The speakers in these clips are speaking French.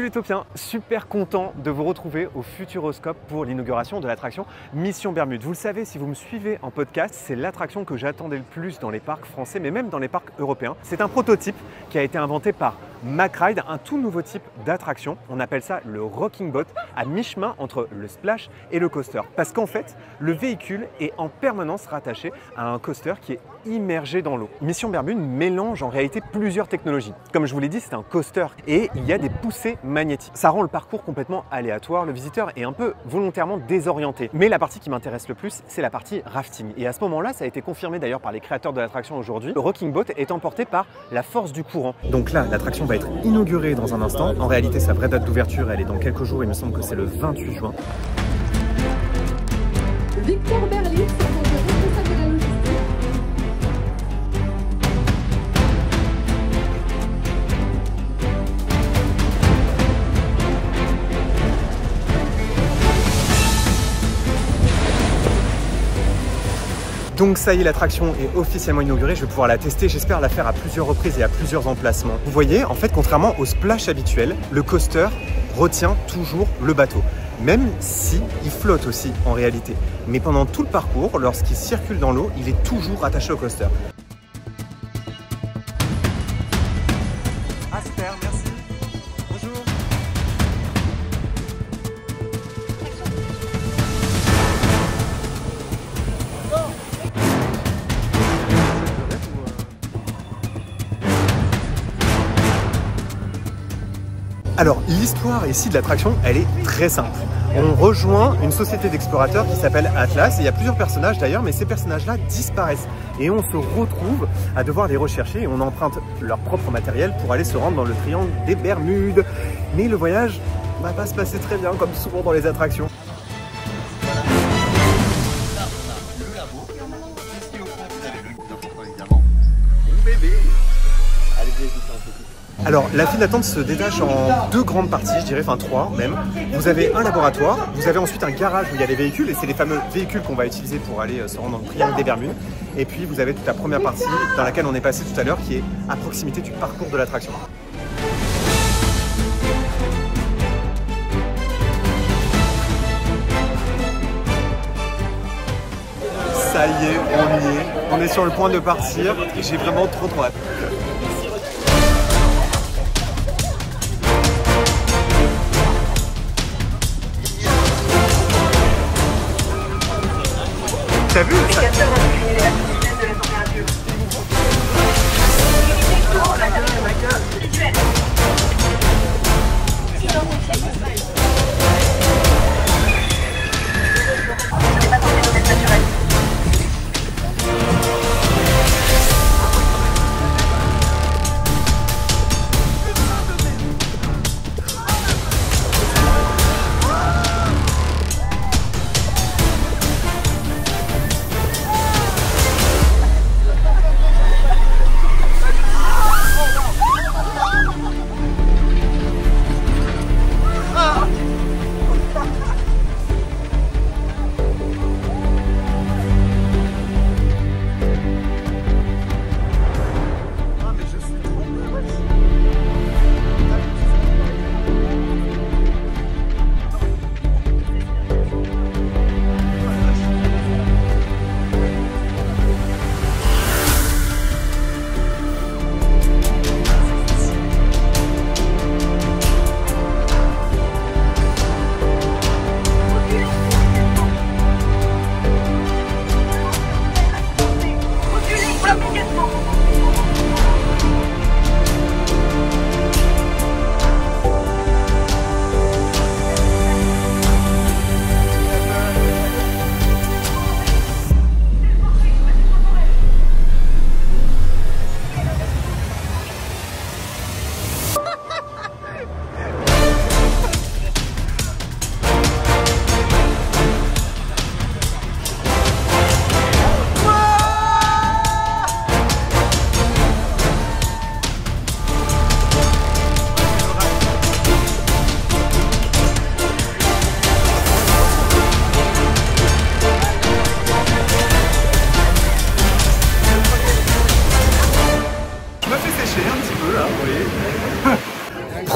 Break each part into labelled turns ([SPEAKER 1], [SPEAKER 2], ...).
[SPEAKER 1] Utopiens, super content de vous retrouver au Futuroscope pour l'inauguration de l'attraction Mission Bermude. Vous le savez, si vous me suivez en podcast, c'est l'attraction que j'attendais le plus dans les parcs français, mais même dans les parcs européens. C'est un prototype qui a été inventé par MacRide, un tout nouveau type d'attraction. On appelle ça le Rocking Boat, à mi-chemin entre le splash et le coaster. Parce qu'en fait, le véhicule est en permanence rattaché à un coaster qui est immergé dans l'eau. Mission Bermude mélange en réalité plusieurs technologies. Comme je vous l'ai dit, c'est un coaster et il y a des poussées magnétiques. Ça rend le parcours complètement aléatoire, le visiteur est un peu volontairement désorienté. Mais la partie qui m'intéresse le plus, c'est la partie rafting. Et à ce moment-là, ça a été confirmé d'ailleurs par les créateurs de l'attraction aujourd'hui, le Rocking Boat est emporté par la force du courant. Donc là, l'attraction va être inaugurée dans un instant. En réalité, sa vraie date d'ouverture, elle est dans quelques jours, il me semble que c'est le 28 juin.
[SPEAKER 2] Victor Berlitz, responsable de la logistique.
[SPEAKER 1] Donc ça y est, l'attraction est officiellement inaugurée, je vais pouvoir la tester, j'espère la faire à plusieurs reprises et à plusieurs emplacements. Vous voyez, en fait, contrairement au splash habituel, le coaster retient toujours le bateau, même si il flotte aussi en réalité. Mais pendant tout le parcours, lorsqu'il circule dans l'eau, il est toujours attaché au coaster. Ah super, merci. Bonjour. Alors, l'histoire ici de l'attraction, elle est très simple. On rejoint une société d'explorateurs qui s'appelle Atlas, et il y a plusieurs personnages d'ailleurs, mais ces personnages-là disparaissent. Et on se retrouve à devoir les rechercher, et on emprunte leur propre matériel pour aller se rendre dans le triangle des Bermudes. Mais le voyage ne va pas se passer très bien, comme souvent dans les attractions. Alors, la file d'attente se détache en deux grandes parties, je dirais, enfin trois même. Vous avez un laboratoire, vous avez ensuite un garage où il y a les véhicules, et c'est les fameux véhicules qu'on va utiliser pour aller se rendre dans le triangle des Bermudes. Et puis vous avez toute la première partie dans laquelle on est passé tout à l'heure, qui est à proximité du parcours de l'attraction. Ça y est, on est sur le point de partir, et j'ai vraiment trop hâte. T'as vu ça?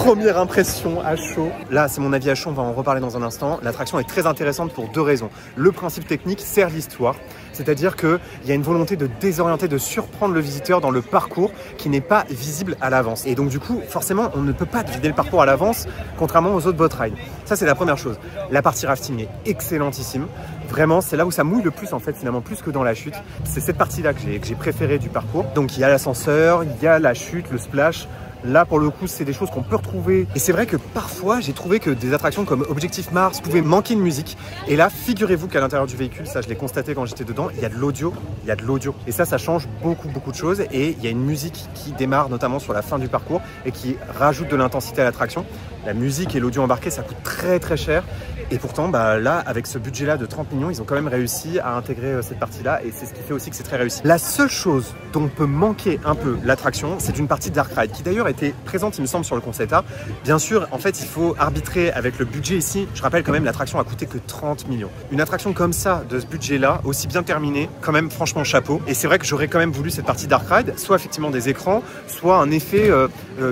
[SPEAKER 1] Première impression à chaud. Là, c'est mon avis à chaud, on va en reparler dans un instant. L'attraction est très intéressante pour deux raisons. Le principe technique sert l'histoire, c'est-à-dire qu'il y a une volonté de désorienter, de surprendre le visiteur dans le parcours qui n'est pas visible à l'avance. Et donc du coup, forcément, on ne peut pas vider le parcours à l'avance, contrairement aux autres boat rides. Ça, c'est la première chose. La partie rafting est excellentissime. Vraiment, c'est là où ça mouille le plus en fait, finalement, plus que dans la chute. C'est cette partie-là que j'ai préférée du parcours. Donc il y a l'ascenseur, il y a la chute, le splash. Là, pour le coup, c'est des choses qu'on peut retrouver. Et c'est vrai que parfois, j'ai trouvé que des attractions comme Objectif Mars pouvaient manquer de musique. Et là, figurez-vous qu'à l'intérieur du véhicule, ça je l'ai constaté quand j'étais dedans, il y a de l'audio. Il y a de l'audio. Et ça change beaucoup de choses. Et il y a une musique qui démarre notamment sur la fin du parcours et qui rajoute de l'intensité à l'attraction. La musique et l'audio embarqué, ça coûte très cher. Et pourtant, là, avec ce budget-là de 30 millions, ils ont quand même réussi à intégrer cette partie-là. Et c'est ce qui fait aussi que c'est très réussi. La seule chose dont peut manquer un peu l'attraction, c'est une partie Dark Ride qui d'ailleurs était présente, il me semble, sur le concept art. Bien sûr, en fait, il faut arbitrer avec le budget ici. Je rappelle quand même, l'attraction a coûté que 30 millions. Une attraction comme ça, de ce budget-là, aussi bien terminée, quand même, franchement, chapeau. Et c'est vrai que j'aurais quand même voulu cette partie Dark Ride, soit effectivement des écrans, soit un effet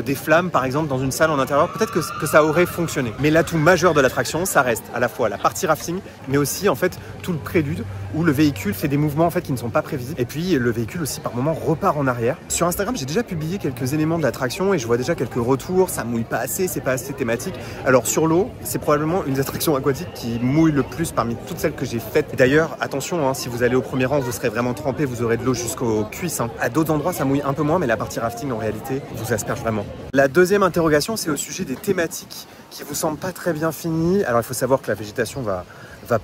[SPEAKER 1] des flammes, par exemple, dans une salle en intérieur. Peut-être que ça aurait fonctionné. Mais l'atout majeur de l'attraction, ça reste à la fois la partie rafting, mais aussi en fait tout le prélude où le véhicule fait des mouvements en fait qui ne sont pas prévisibles. Et puis le véhicule aussi par moments repart en arrière. Sur Instagram, j'ai déjà publié quelques éléments de l'attraction et je vois déjà quelques retours. Ça mouille pas assez, c'est pas assez thématique. Alors sur l'eau, c'est probablement une des attractions aquatiques qui mouille le plus parmi toutes celles que j'ai faites. D'ailleurs, attention, hein, si vous allez au premier rang, vous serez vraiment trempé, vous aurez de l'eau jusqu'aux cuisses. Hein. À d'autres endroits, ça mouille un peu moins, mais la partie rafting en réalité vous asperge vraiment. La deuxième interrogation, c'est au sujet des thématiques qui vous semblent pas très bien finies. Alors il faut savoir que la végétation va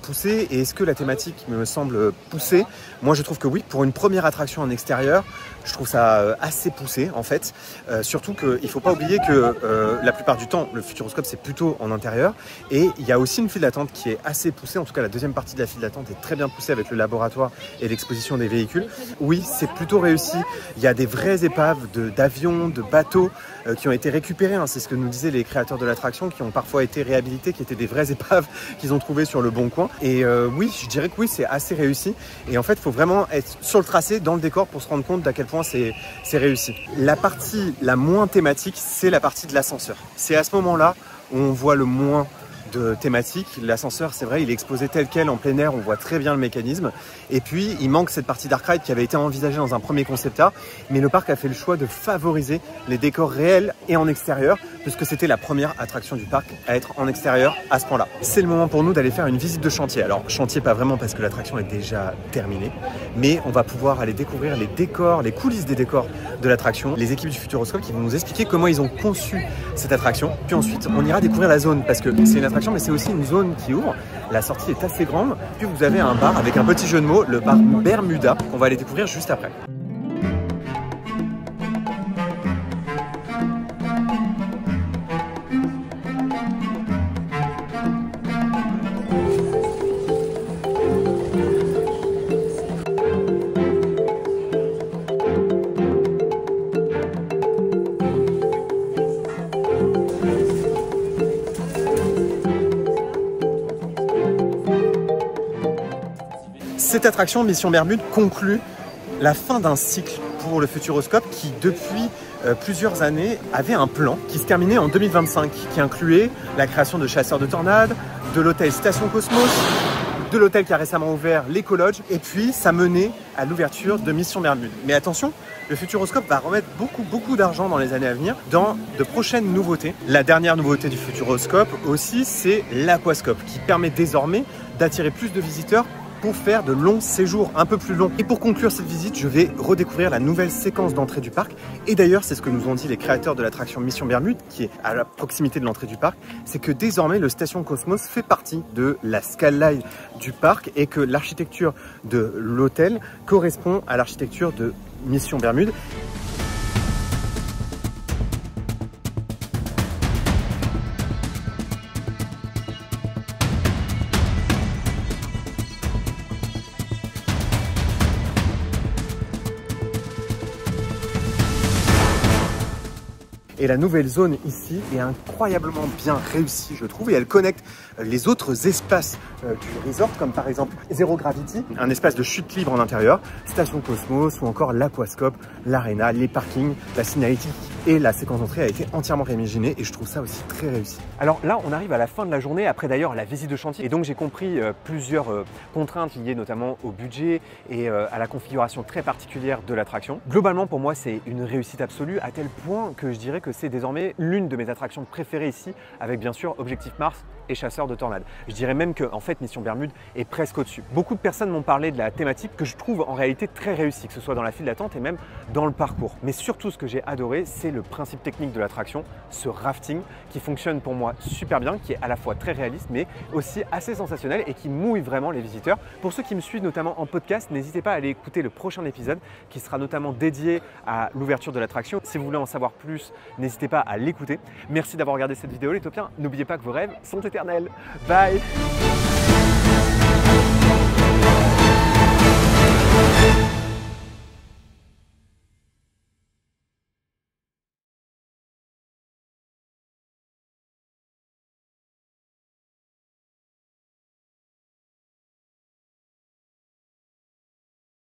[SPEAKER 1] pousser. Et est-ce que la thématique me semble poussée? Moi, je trouve que oui. Pour une première attraction en extérieur, je trouve ça assez poussé, en fait. Surtout qu'il ne faut pas oublier que la plupart du temps, le Futuroscope, c'est plutôt en intérieur. Et il y a aussi une file d'attente qui est assez poussée. En tout cas, la deuxième partie de la file d'attente est très bien poussée avec le laboratoire et l'exposition des véhicules. Oui, c'est plutôt réussi. Il y a des vraies épaves d'avions, de bateaux qui ont été récupérés. Hein. C'est ce que nous disaient les créateurs de l'attraction, qui ont parfois été réhabilités, qui étaient des vraies épaves qu'ils ont trouvées sur le bon coin. Et oui, je dirais que oui, c'est assez réussi. Et en fait, il faut vraiment être sur le tracé, dans le décor, pour se rendre compte d'à quel point c'est réussi. La partie la moins thématique, c'est la partie de l'ascenseur. C'est à ce moment-là où on voit le moins de thématique. L'ascenseur, c'est vrai, il est exposé tel quel en plein air, on voit très bien le mécanisme. Et puis, il manque cette partie Dark Ride qui avait été envisagée dans un premier concept art, mais le parc a fait le choix de favoriser les décors réels et en extérieur, puisque c'était la première attraction du parc à être en extérieur à ce point-là. C'est le moment pour nous d'aller faire une visite de chantier. Alors, chantier pas vraiment parce que l'attraction est déjà terminée, mais on va pouvoir aller découvrir les décors, les coulisses des décors de l'attraction, les équipes du Futuroscope qui vont nous expliquer comment ils ont conçu cette attraction. Puis ensuite, on ira découvrir la zone, parce que c'est une attraction mais c'est aussi une zone qui ouvre. La sortie est assez grande. Puis vous avez un bar avec un petit jeu de mots, le bar Bermuda, qu'on va aller découvrir juste après. Cette attraction Mission Bermude conclut la fin d'un cycle pour le Futuroscope qui, depuis plusieurs années, avait un plan qui se terminait en 2025, qui incluait la création de chasseurs de tornades, de l'hôtel Station Cosmos, de l'hôtel qui a récemment ouvert l'Eco-Lodge, et puis ça menait à l'ouverture de Mission Bermude. Mais attention, le Futuroscope va remettre beaucoup d'argent dans les années à venir dans de prochaines nouveautés. La dernière nouveauté du Futuroscope aussi, c'est l'Aquascope, qui permet désormais d'attirer plus de visiteurs pour faire de longs séjours un peu plus longs. Et pour conclure cette visite, je vais redécouvrir la nouvelle séquence d'entrée du parc. Et d'ailleurs, c'est ce que nous ont dit les créateurs de l'attraction Mission Bermude, qui est à la proximité de l'entrée du parc, c'est que désormais le Station Cosmos fait partie de la skyline du parc et que l'architecture de l'hôtel correspond à l'architecture de Mission Bermude. Et la nouvelle zone ici est incroyablement bien réussie, je trouve, et elle connecte les autres espaces du resort, comme par exemple Zero Gravity, un espace de chute libre en intérieur, Station Cosmos ou encore l'Aquascope, l'Arena, les parkings, la signalétique et la séquence d'entrée a été entièrement réimaginée et je trouve ça aussi très réussi. Alors là, on arrive à la fin de la journée, après d'ailleurs la visite de chantier, et donc j'ai compris plusieurs contraintes liées notamment au budget et à la configuration très particulière de l'attraction. Globalement, pour moi, c'est une réussite absolue, à tel point que je dirais que c'est désormais l'une de mes attractions préférées ici, avec bien sûr Objectif Mars et Chasseur de Tornades. Je dirais même que en fait Mission Bermude est presque au-dessus. Beaucoup de personnes m'ont parlé de la thématique que je trouve en réalité très réussie, que ce soit dans la file d'attente et même dans le parcours. Mais surtout, ce que j'ai adoré, c'est le principe technique de l'attraction, ce rafting qui fonctionne pour moi super bien, qui est à la fois très réaliste mais aussi assez sensationnel et qui mouille vraiment les visiteurs. Pour ceux qui me suivent notamment en podcast, n'hésitez pas à aller écouter le prochain épisode qui sera notamment dédié à l'ouverture de l'attraction. Si vous voulez en savoir plus, n'hésitez pas à l'écouter. Merci d'avoir regardé cette vidéo les Taupiens. N'oubliez pas que vos rêves sont éternels. Bye!